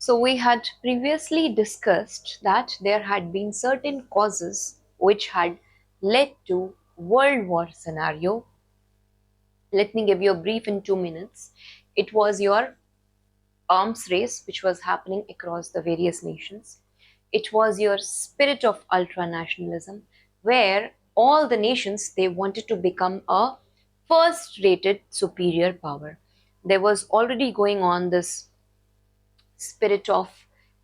So we had previously discussed that there had been certain causes which had led to World War scenario. Let me give you a brief in 2 minutes. It was your arms race which was happening across the various nations. It was your spirit of ultranationalism, where all the nations they wanted to become a first rated superior power. There was already going on this spirit of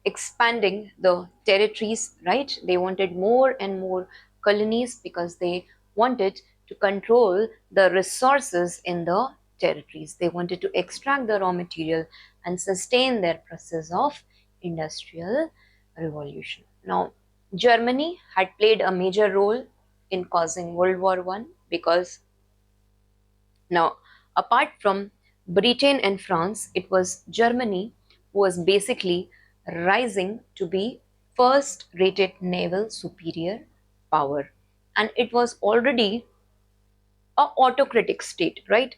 expanding the territories, right? They wanted more and more colonies because they wanted to control the resources in the territories. They wanted to extract the raw material and sustain their process of industrial revolution. Now, Germany had played a major role in causing World War One because now, apart from Britain and France, it was Germany who was basically rising to be first rated naval superior power. And it was already a autocratic state, right?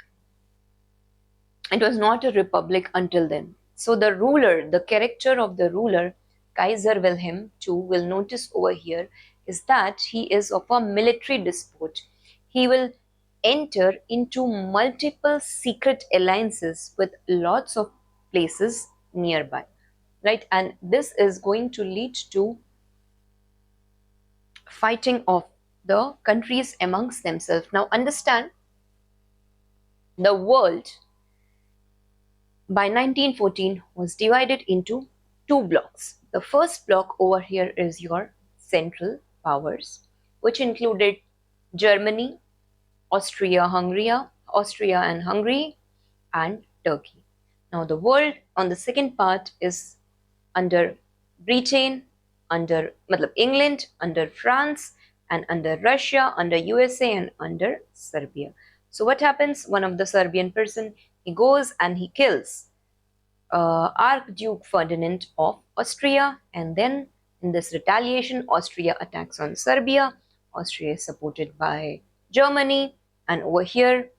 It was not a republic until then. So the ruler, the character of the ruler, Kaiser Wilhelm II, will notice over here is that he is of a military despot. He will enter into multiple secret alliances with lots of places nearby, right? And this is going to lead to fighting of the countries amongst themselves. Now understand, the world by 1914 was divided into two blocks. The first block over here is your Central Powers, which included Germany, Austria and Hungary, and Turkey. Now the world on the second part is under Britain, under England, under France, and under Russia, under USA, and under Serbia. So what happens? One of the Serbian person, he goes and he kills Archduke Ferdinand of Austria, and then in this retaliation, Austria attacks on Serbia. Austria is supported by Germany, and over here,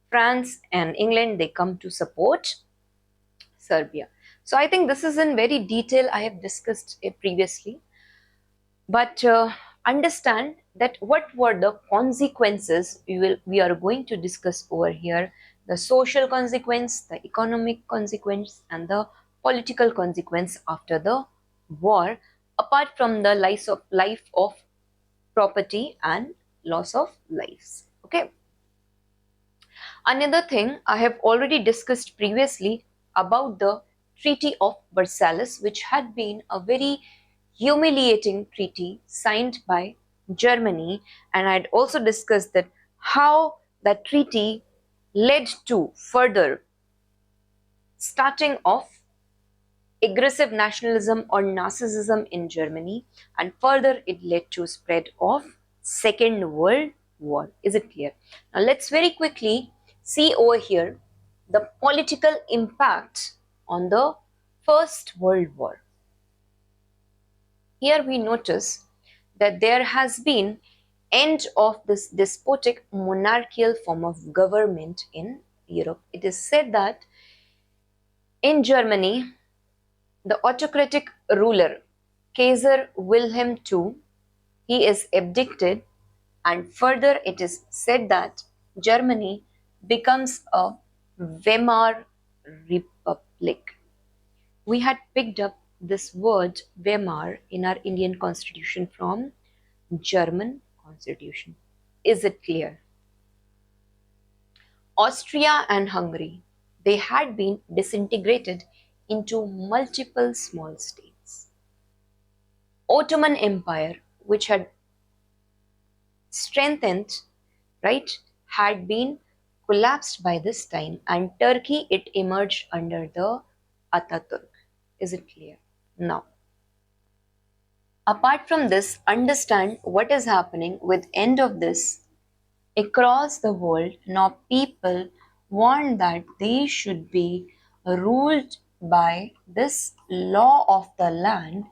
France and England, they come to support Serbia. So I think this is in very detail. I have discussed it previously, but understand that what were the consequences we are going to discuss over here: the social consequence, the economic consequence, and the political consequence after the war, apart from the life of property and loss of lives. Okay. Another thing I have already discussed previously about the Treaty of Versailles, which had been a very humiliating treaty signed by Germany, and I had also discussed that how that treaty led to further starting of aggressive nationalism or narcissism in Germany, and further it led to spread of Second World War. Is it clear? Now let's very quickly see over here the political impact on the First World War. Here we notice that there has been end of this despotic monarchical form of government in Europe. It is said that in Germany, the autocratic ruler Kaiser Wilhelm II, he is abdicated, and further it is said that Germany becomes a Weimar Republic. We had picked up this word Weimar in our Indian constitution from German constitution. Is it clear? Austria and Hungary, they had been disintegrated into multiple small states. Ottoman Empire, which had strengthened, right, had been collapsed by this time, and Turkey, it emerged under the Ataturk. Is it clear? Now, apart from this, understand what is happening with end of this across the world. Now people want that they should be ruled by this law of the land,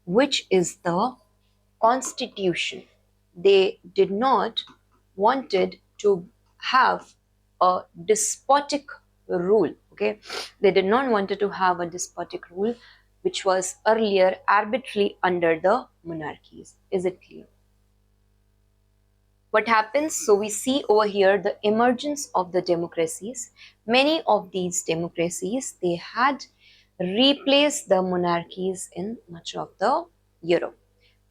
which is the constitution. They did not wanted to have a despotic rule. Okay, they did not wanted to have a despotic rule. which was earlier arbitrary under the monarchies. Is it clear? What happens? So we see over here the emergence of the democracies. Many of these democracies, they had replaced the monarchies in much of the Europe.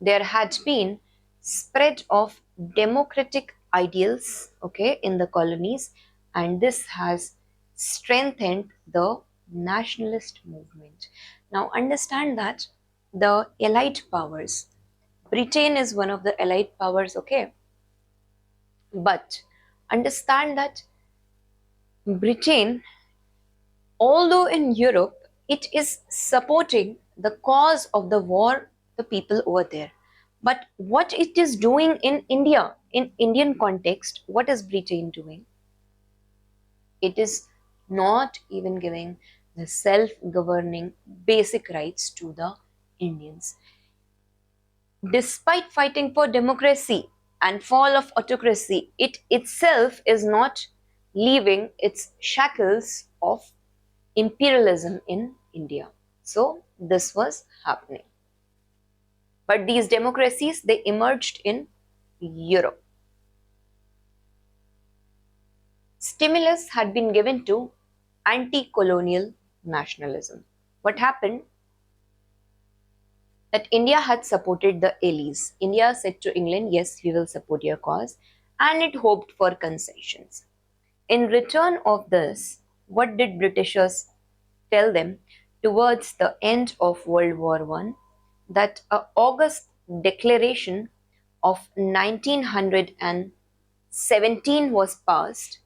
There had been spread of democratic ideals, okay, in the colonies, and this has strengthened the nationalist movement. Now understand that the allied powers, Britain is one of the allied powers, okay, but understand that Britain, although in Europe, it is supporting the cause of the war, the people over there. But what it is doing in India, in Indian context, what is Britain doing? It is not even giving the self-governing basic rights to the Indians. Despite fighting for democracy and fall of autocracy, it itself is not leaving its shackles of imperialism in India. So this was happening. But these democracies, they emerged in Europe. Stimulus had been given to anti-colonial nationalism. What happened? That India had supported the Allies. India said to England, yes, we will support your cause, and it hoped for concessions. In return of this, what did Britishers tell them towards the end of World War I? That a August Declaration of 1917 was passed.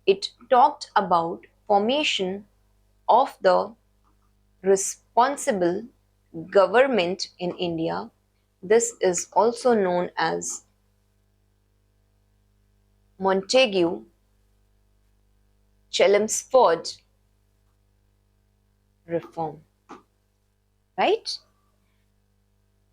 It talked about formation of the responsible government in India. This is also known as Montagu-Chelmsford reform, right?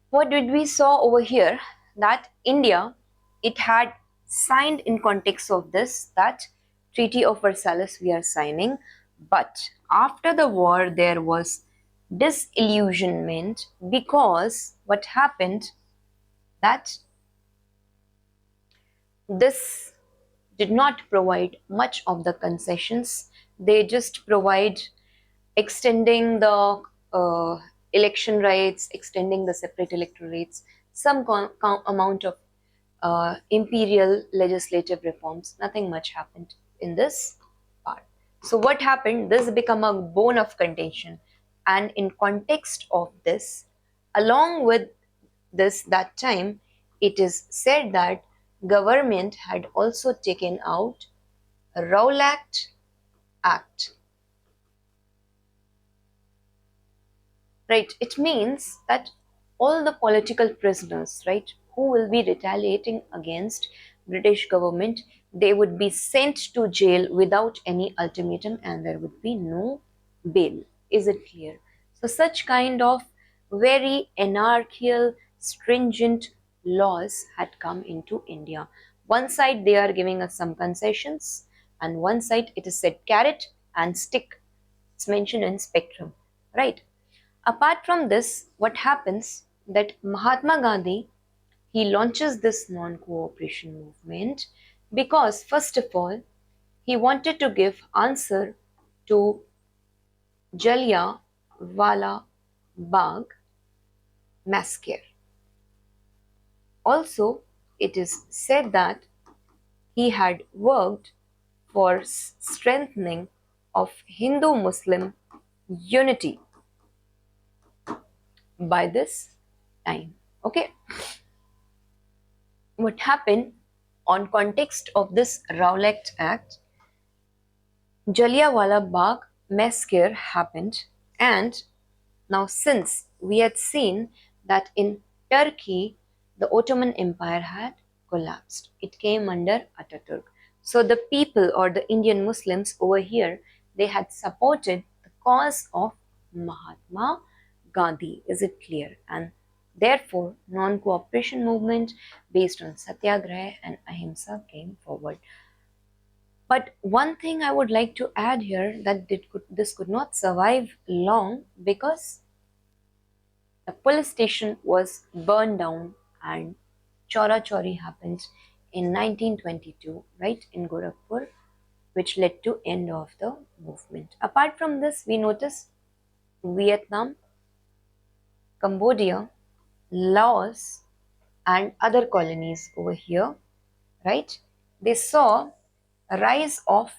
What did we saw over here? That India, it had signed in context of this, that Treaty of Versailles we are signing, but after the war there was disillusionment because what happened, that this did not provide much of the concessions. They just provide extending the election rights, extending the separate electoral rates, some amount of imperial legislative reforms. Nothing much happened in this part. So what happened? This became a bone of contention, and in context of this, along with this, that time, it is said that government had also taken out Rowlatt Act. Right, it means that all the political prisoners, right, who will be retaliating against British government, they would be sent to jail without any ultimatum and there would be no bail. Is it clear? So such kind of very anarchical, stringent laws had come into India. One side they are giving us some concessions, and one side it is said carrot and stick. It's mentioned in spectrum, right? Apart from this, what happens that Mahatma Gandhi, he launches this non-cooperation movement because first of all, he wanted to give answer to Jallianwala Bagh massacre. Also, it is said that he had worked for strengthening of Hindu-Muslim unity by this time. Okay. What happened on context of this Rowlatt Act, Jallianwala Bagh massacre happened, and now since we had seen that in Turkey the Ottoman Empire had collapsed, it came under Ataturk. So the people or the Indian Muslims over here, they had supported the cause of Mahatma Gandhi. Is it clear? And therefore, non-cooperation movement based on Satyagraha and Ahimsa came forward. But one thing I would like to add here, that this could not survive long because The police station was burned down and Chora Chori happened in 1922, right, in Gorakhpur, which led to end of the movement. Apart from this, we notice Vietnam, Cambodia, Laos, and other colonies over here, right? They saw a rise of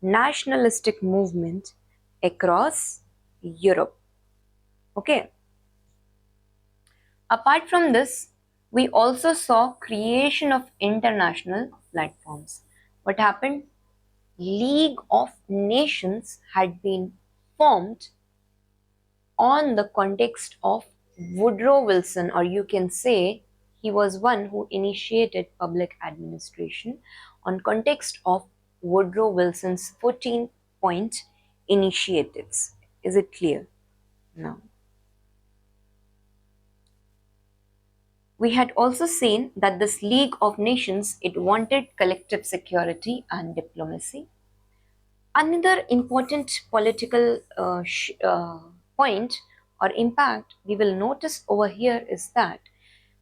nationalistic movement across Europe. Okay. Apart from this, we also saw creation of international platforms. What happened? League of Nations had been formed on the context of Woodrow Wilson, or you can say he was one who initiated public administration on context of Woodrow Wilson's 14-point initiatives. Is it clear? Now, we had also seen that this League of Nations, it wanted collective security and diplomacy. Another important political point or impact we will notice over here is that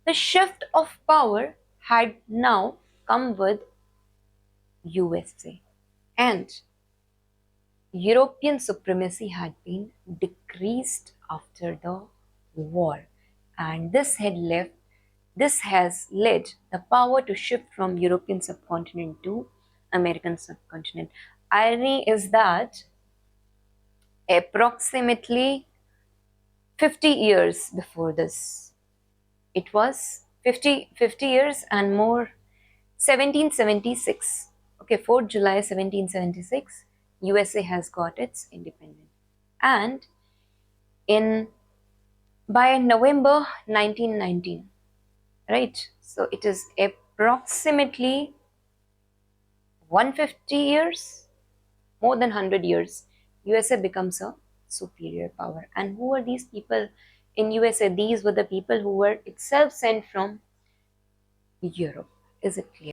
the shift of power had now come with USA, and European supremacy had been decreased after the war, and this has led the power to shift from European subcontinent to American subcontinent. Irony is that approximately 50 years before this, it was 50 years and more, 1776. Okay, 4th July 1776, USA has got its independence. And in by November 1919, right? So it is approximately 150 years, more than 100 years, USA becomes a superior power. And who are these people in USA? These were the people who were itself sent from Europe. Is it clear?